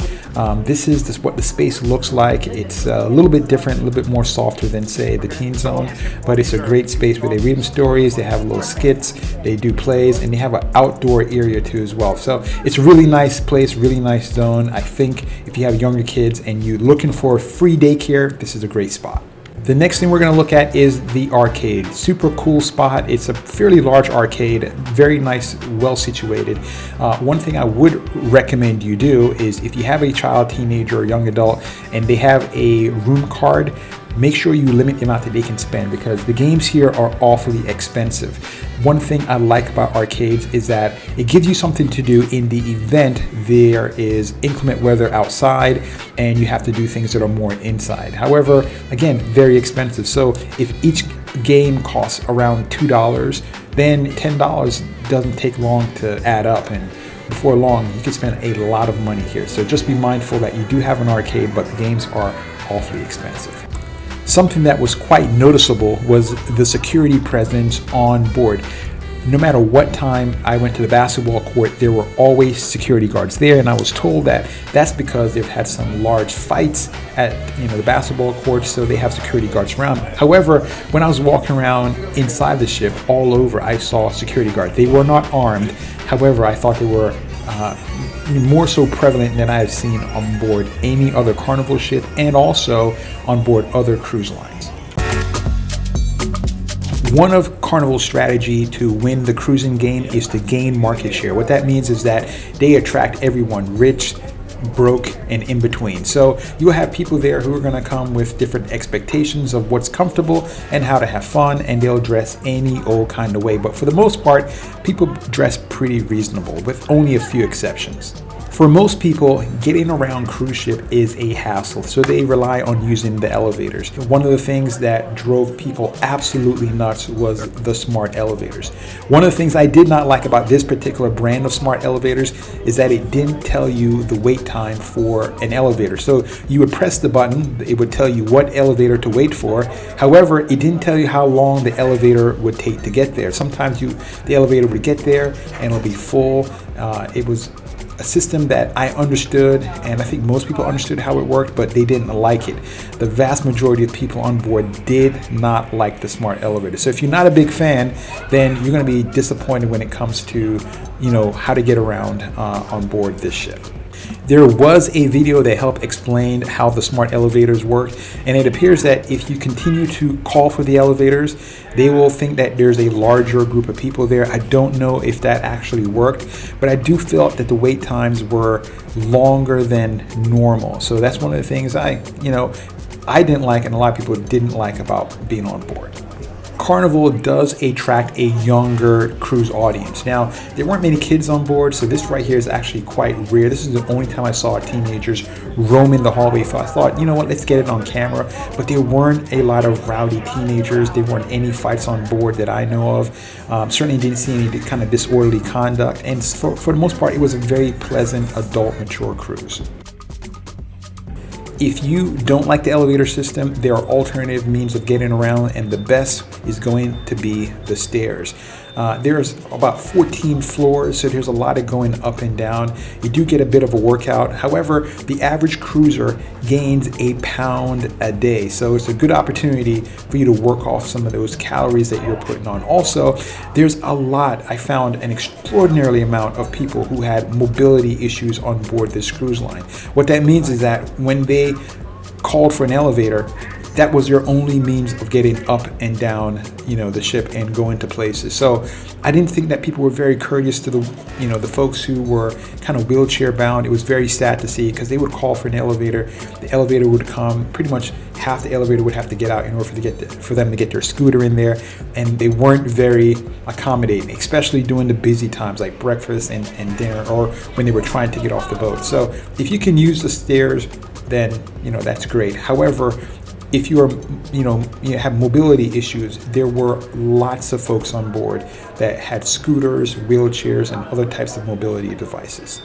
This is what the space looks like. It's a little bit different, a little bit more softer than, say, the teen zone, but it's a great space where they read them stories, they have little skits, they do plays, and they have an outdoor area too as well. So it's a really nice place, really nice zone. I think if you have younger kids and you're looking for free daycare, this is a great spot. The next thing we're going to look at is the arcade. Super cool spot. It's a fairly large arcade, very nice, well situated. One thing I would recommend you do is if you have a child, teenager, or young adult, and they have a room card, make sure you limit the amount that they can spend because the games here are awfully expensive. One thing I like about arcades is that it gives you something to do in the event there is inclement weather outside and you have to do things that are more inside. However, again, very expensive. So if each game costs around $2, then $10 doesn't take long to add up, and before long you can spend a lot of money here. So just be mindful that you do have an arcade, but the games are awfully expensive. Something that was quite noticeable was the security presence on board. No matter what time I went to the basketball court, there were always security guards there, and I was told that that's because they've had some large fights at the basketball court, so they have security guards around. However, when I was walking around inside the ship, all over, I saw security guards. They were not armed. However, I thought they were more so prevalent than I have seen on board any other Carnival ship and also on board other cruise lines. One of Carnival's strategy to win the cruising game is to gain market share. What that means is that they attract everyone, rich, broke, and in between. So you'll have people there who are going to come with different expectations of what's comfortable and how to have fun, and they'll dress any old kind of way. But for the most part, people dress pretty reasonable with only a few exceptions. For most people, getting around cruise ship is a hassle, so they rely on using the elevators. One of the things that drove people absolutely nuts was the smart elevators. One of the things I did not like about this particular brand of smart elevators is that it didn't tell you the wait time for an elevator. So you would press the button, it would tell you what elevator to wait for. However, it didn't tell you how long the elevator would take to get there. Sometimes the elevator would get there and it'll be full. It was a system that I understood, and I think most people understood how it worked, but they didn't like it. The vast majority of people on board did not like the smart elevator. So if you're not a big fan, then you're going to be disappointed when it comes to, how to get around on board this ship. There was a video that helped explain how the smart elevators work, and it appears that if you continue to call for the elevators, they will think that there's a larger group of people there. I don't know if that actually worked, but I do feel that the wait times were longer than normal. So that's one of the things I didn't like, and a lot of people didn't like about being on board. Carnival does attract a younger cruise audience. Now, there weren't many kids on board, so this right here is actually quite rare. This is the only time I saw teenagers roaming the hallway, so I thought, let's get it on camera. But there weren't a lot of rowdy teenagers. There weren't any fights on board that I know of. Certainly didn't see any kind of disorderly conduct, and for the most part, it was a very pleasant, adult, mature cruise. If you don't like the elevator system, there are alternative means of getting around, and the best is going to be the stairs. There's about 14 floors, so there's a lot of going up and down. You do get a bit of a workout. However, the average cruiser gains a pound a day, so it's a good opportunity for you to work off some of those calories that you're putting on. Also, there's I found an extraordinary amount of people who had mobility issues on board this cruise line. What that means is that when they called for an elevator, that was your only means of getting up and down, the ship and going to places. So I didn't think that people were very courteous to the folks who were kind of wheelchair bound. It was very sad to see, because they would call for an elevator. The elevator would come, pretty much half the elevator would have to get out in order for them to get their scooter in there. And they weren't very accommodating, especially during the busy times like breakfast and dinner, or when they were trying to get off the boat. So if you can use the stairs, then, that's great. However, if you have mobility issues, there were lots of folks on board that had scooters, wheelchairs, and other types of mobility devices.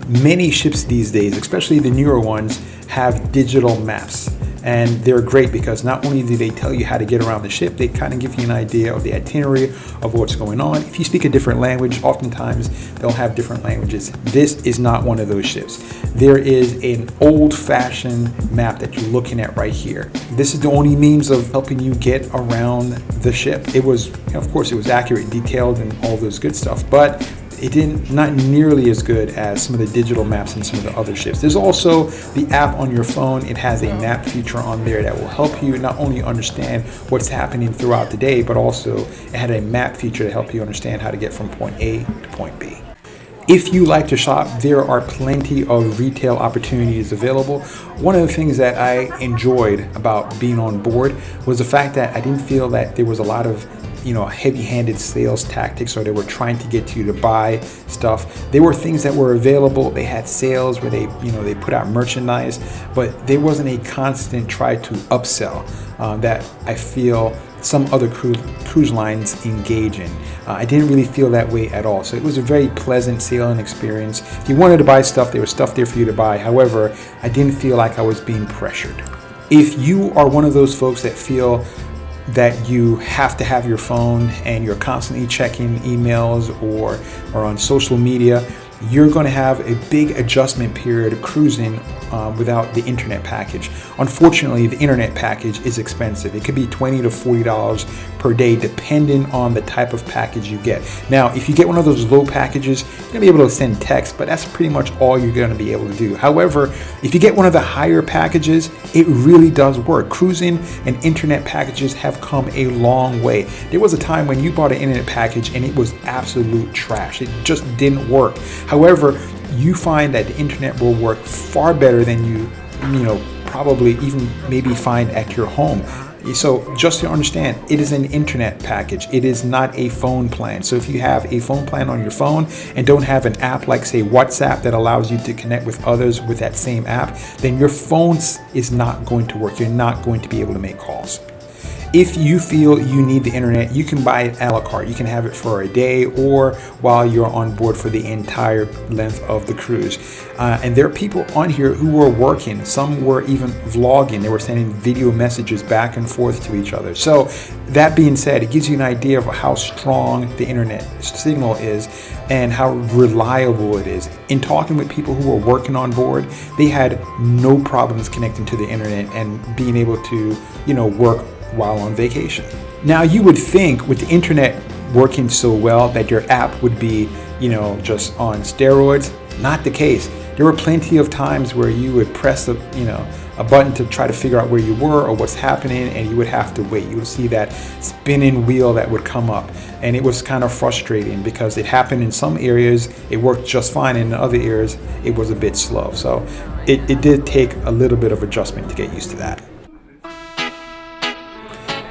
Many ships these days, especially the newer ones, have digital maps. And they're great because not only do they tell you how to get around the ship, they kind of give you an idea of the itinerary of what's going on. If you speak a different language, oftentimes they'll have different languages. This is not one of those ships. There is an old-fashioned map that you're looking at right here. This is the only means of helping you get around the ship. It was, of course, it was accurate, detailed, and all those good stuff, but not nearly as good as some of the digital maps in some of the other ships. There's also the app on your phone. It has a map feature on there that will help you not only understand what's happening throughout the day, but also it had a map feature to help you understand how to get from point A to point B. If you like to shop, there are plenty of retail opportunities available. One of the things that I enjoyed about being on board was the fact that I didn't feel that there was a lot of heavy-handed sales tactics, or they were trying to get you to buy stuff. There were things that were available. They had sales where they put out merchandise, but there wasn't a constant try to upsell that I feel some other cruise lines engage in. I didn't really feel that way at all. So it was a very pleasant sailing experience. If you wanted to buy stuff, there was stuff there for you to buy. However, I didn't feel like I was being pressured. If you are one of those folks that feel that you have to have your phone and you're constantly checking emails or on social media, you're going to have a big adjustment period cruising without the internet package. Unfortunately, the internet package is expensive. It could be $20 to $40 per day, depending on the type of package you get. Now, if you get one of those low packages, you're going to be able to send text, but that's pretty much all you're going to be able to do. However, if you get one of the higher packages, it really does work. Cruising and internet packages have come a long way. There was a time when you bought an internet package and it was absolute trash. It just didn't work. However, you find that the internet will work far better than you probably even maybe find at your home. So just to understand, it is an internet package. It is not a phone plan. So if you have a phone plan on your phone and don't have an app like say WhatsApp that allows you to connect with others with that same app, then your phone is not going to work. You're not going to be able to make calls. If you feel you need the internet, you can buy it a la carte. You can have it for a day or while you're on board for the entire length of the cruise. And there are people on here who were working. Some were even vlogging. They were sending video messages back and forth to each other. So that being said, it gives you an idea of how strong the internet signal is and how reliable it is. In talking with people who were working on board, they had no problems connecting to the internet and being able to, work while on vacation. Now you would think with the internet working so well that your app would be, just on steroids. Not the case. There were plenty of times where you would press a button to try to figure out where you were or what's happening, and you would have to wait. You would see that spinning wheel that would come up, and it was kind of frustrating because it happened in some areas, it worked just fine, and in other areas it was a bit slow. So it did take a little bit of adjustment to get used to that.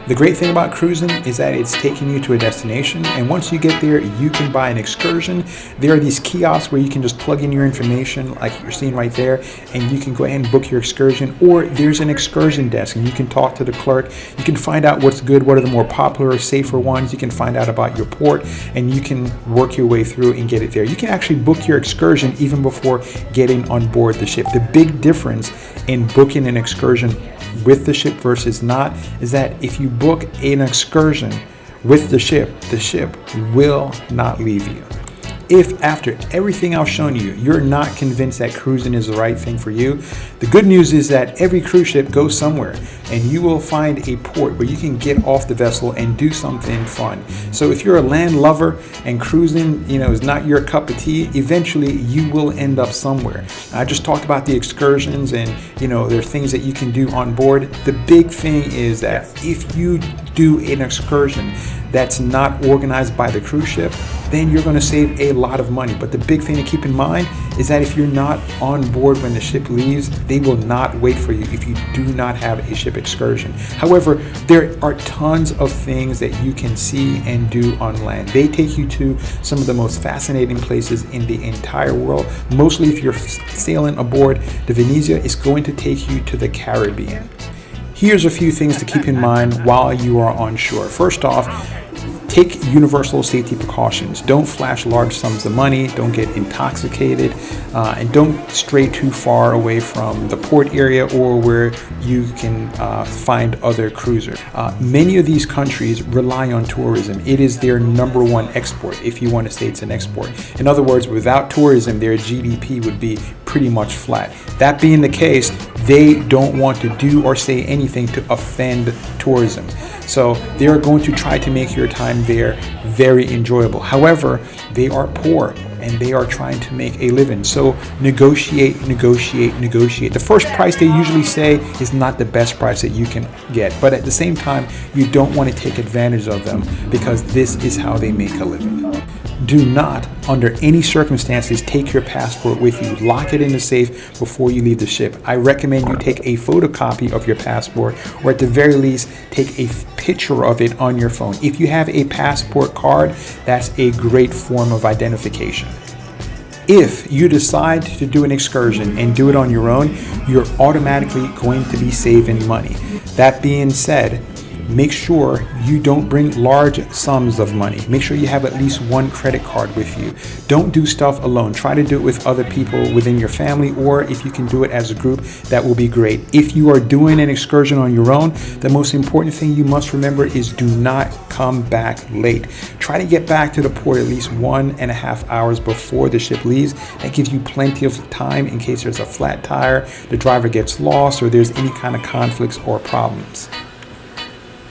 The great thing about cruising is that it's taking you to a destination, and once you get there, you can buy an excursion. There are these kiosks where you can just plug in your information like you're seeing right there, and you can go ahead and book your excursion, or there's an excursion desk and you can talk to the clerk. You can find out what's good, what are the more popular, safer ones. You can find out about your port, and you can work your way through and get it there. You can actually book your excursion even before getting on board the ship. The big difference in booking an excursion with the ship versus not is that if you book an excursion with the ship will not leave you. If after everything I've shown you, you're not convinced that cruising is the right thing for you, the good news is that every cruise ship goes somewhere, and you will find a port where you can get off the vessel and do something fun. So if you're a land lover and cruising, is not your cup of tea, eventually you will end up somewhere. I just talked about the excursions, and there are things that you can do on board. The big thing is that if you do an excursion that's not organized by the cruise ship, then you're going to save a lot of money. But the big thing to keep in mind is that if you're not on board when the ship leaves, they will not wait for you if you do not have a ship excursion. However, there are tons of things that you can see and do on land. They take you to some of the most fascinating places in the entire world. Mostly if you're sailing aboard the Venezia, it's going to take you to the Caribbean. Here's a few things to keep in mind while you are on shore. First off, take universal safety precautions. Don't flash large sums of money, don't get intoxicated, and don't stray too far away from the port area or where you can find other cruisers. Many of these countries rely on tourism. It is their number one export, if you want to say it's an export. In other words, without tourism, their GDP would be pretty much flat. That being the case, they don't want to do or say anything to offend tourism. So they are going to try to make your time there very enjoyable. However, they are poor and they are trying to make a living. So negotiate. The first price they usually say is not the best price that you can get. But at the same time, you don't want to take advantage of them because this is how they make a living. Do not, under any circumstances, take your passport with you. Lock it in the safe before you leave the ship. I recommend you take a photocopy of your passport, or at the very least, take a picture of it on your phone. If you have a passport card, that's a great form of identification. If you decide to do an excursion and do it on your own, you're automatically going to be saving money. That being said, make sure you don't bring large sums of money. Make sure you have at least one credit card with you. Don't do stuff alone. Try to do it with other people within your family, or if you can do it as a group, that will be great. If you are doing an excursion on your own, the most important thing you must remember is do not come back late. Try to get back to the port at least 1.5 hours before the ship leaves. That gives you plenty of time in case there's a flat tire, the driver gets lost, or there's any kind of conflicts or problems.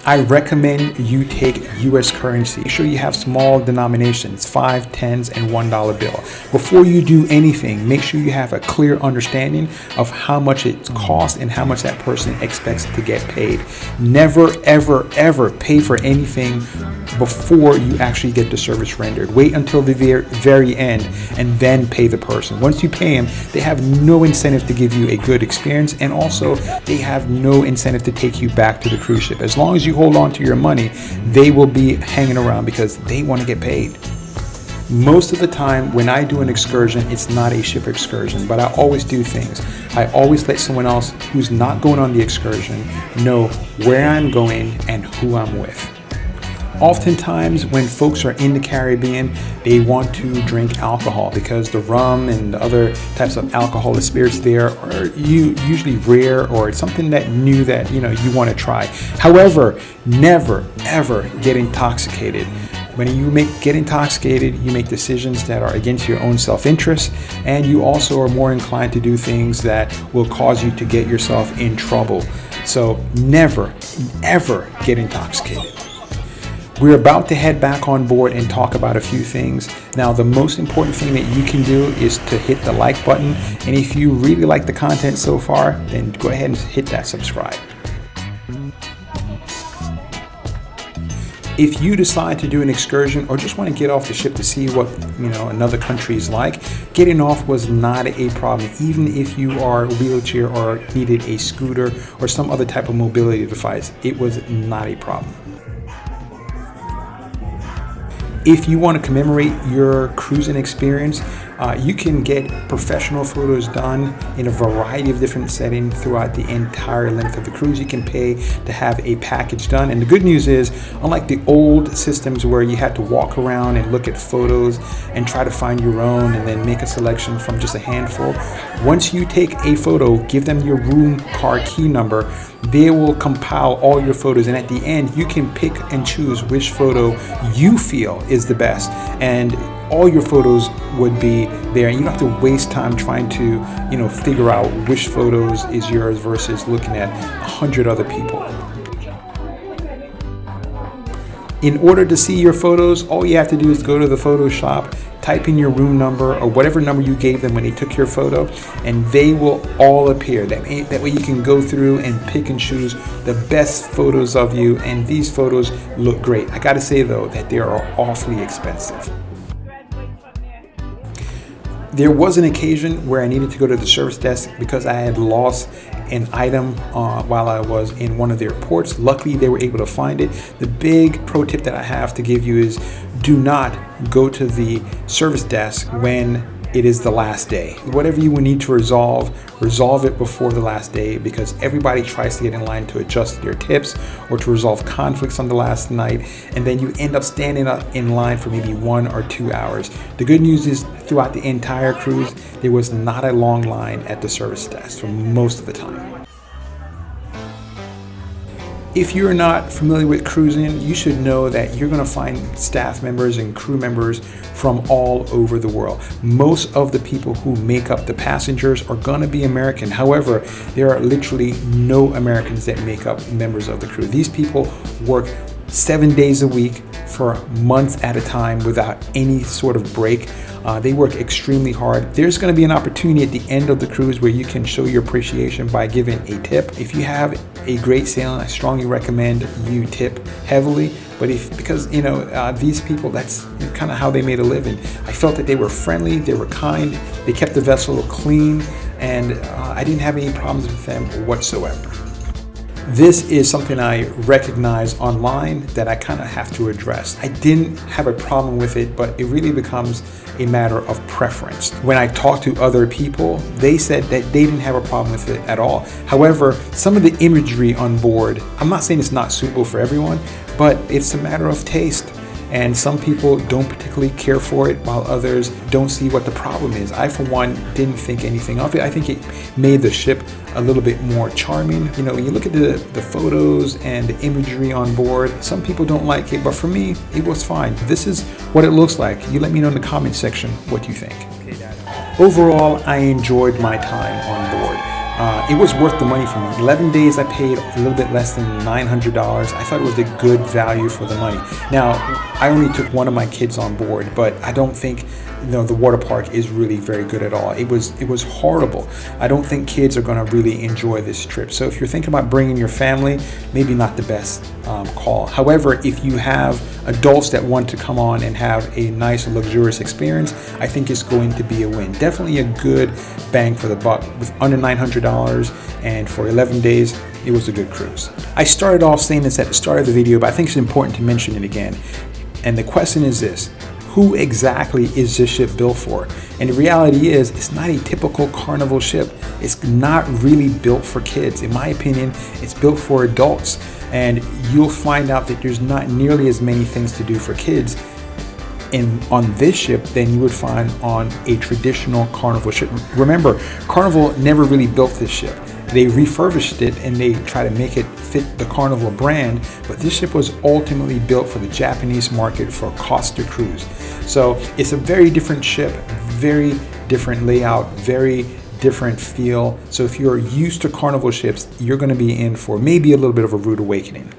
I recommend you take US currency. Make sure you have small denominations, 5, 10s, and $1 bill. Before you do anything, make sure you have a clear understanding of how much it costs and how much that person expects to get paid. Never, ever, ever pay for anything before you actually get the service rendered. Wait until the very end and then pay the person. Once you pay them, they have no incentive to give you a good experience, and also they have no incentive to take you back to the cruise ship. As long as you hold on to your money, they will be hanging around because they want to get paid. Most of the time when I do an excursion, it's not a ship excursion, but I always do things. I always let someone else who's not going on the excursion know where I'm going and who I'm with. Oftentimes when folks are in the Caribbean, they want to drink alcohol because the rum and the other types of alcoholic spirits there are usually rare, or it's something that new that you want to try. However, never ever get intoxicated. When you get intoxicated, you make decisions that are against your own self-interest, and you also are more inclined to do things that will cause you to get yourself in trouble. So never, ever get intoxicated. We're about to head back on board and talk about a few things. Now, the most important thing that you can do is to hit the like button. And if you really like the content so far, then go ahead and hit that subscribe. If you decide to do an excursion or just want to get off the ship to see what another country is like, getting off was not a problem. Even if you are a wheelchair or needed a scooter or some other type of mobility device, it was not a problem. If you want to commemorate your cruising experience, you can get professional photos done in a variety of different settings throughout the entire length of the cruise. You can pay to have a package done. And the good news is, unlike the old systems where you had to walk around and look at photos and try to find your own and then make a selection from just a handful, once you take a photo, give them your room card key number, they will compile all your photos, and at the end you can pick and choose which photo you feel is the best, and all your photos would be there, and you don't have to waste time trying to figure out which photos is yours versus looking at 100 other people. In order to see your photos, all you have to do is go to the photo shop, type in your room number or whatever number you gave them when they took your photo, and they will all appear. That way you can go through and pick and choose the best photos of you, and these photos look great. I gotta say though that they are awfully expensive. There was an occasion where I needed to go to the service desk because I had lost an item while I was in one of their ports. Luckily, they were able to find it. The big pro tip that I have to give you is do not go to the service desk when it is the last day. Whatever you will need to resolve it before the last day, because everybody tries to get in line to adjust their tips or to resolve conflicts on the last night, and then you end up standing up in line for maybe 1 or 2 hours. The good news is throughout the entire cruise, there was not a long line at the service desk for most of the time. If you're not familiar with cruising, you should know that you're going to find staff members and crew members from all over the world. Most of the people who make up the passengers are going to be American. However, there are literally no Americans that make up members of the crew. These people work 7 days a week for months at a time without any sort of break. They work extremely hard. There's going to be an opportunity at the end of the cruise where you can show your appreciation by giving a tip. If you have a great sailing, I strongly recommend you tip heavily. But because these people, that's kind of how they made a living. I felt that they were friendly, they were kind, they kept the vessel clean, and I didn't have any problems with them whatsoever. This is something I recognize online that I kind of have to address. I didn't have a problem with it, but it really becomes a matter of preference. When I talked to other people, they said that they didn't have a problem with it at all. However, some of the imagery on board, I'm not saying it's not suitable for everyone, but it's a matter of taste. And some people don't particularly care for it, while others don't see what the problem is. I, for one, didn't think anything of it. I think it made the ship a little bit more charming. When you look at the photos and the imagery on board, some people don't like it, but for me, it was fine. This is what it looks like. You let me know in the comment section what you think. Overall, I enjoyed my time on board. It was worth the money for me. 11 days I paid a little bit less than $900. I thought it was a good value for the money. Now, I only took one of my kids on board, but I don't think the water park is really very good at all. It was horrible. I don't think kids are going to really enjoy this trip. So if you're thinking about bringing your family, maybe not the best call. However, if you have adults that want to come on and have a nice luxurious experience, I think it's going to be a win. Definitely a good bang for the buck. With under $900 and for 11 days, it was a good cruise. I started off saying this at the start of the video, but I think it's important to mention it again. And the question is this: who exactly is this ship built for? And the reality is, it's not a typical Carnival ship. It's not really built for kids. In my opinion, it's built for adults. And you'll find out that there's not nearly as many things to do for kids on this ship than you would find on a traditional Carnival ship. Remember, Carnival never really built this ship. They refurbished it and they try to make it fit the Carnival brand, but this ship was ultimately built for the Japanese market for Costa Cruise. So it's a very different ship, very different layout, very different feel. So if you're used to Carnival ships, you're going to be in for maybe a little bit of a rude awakening.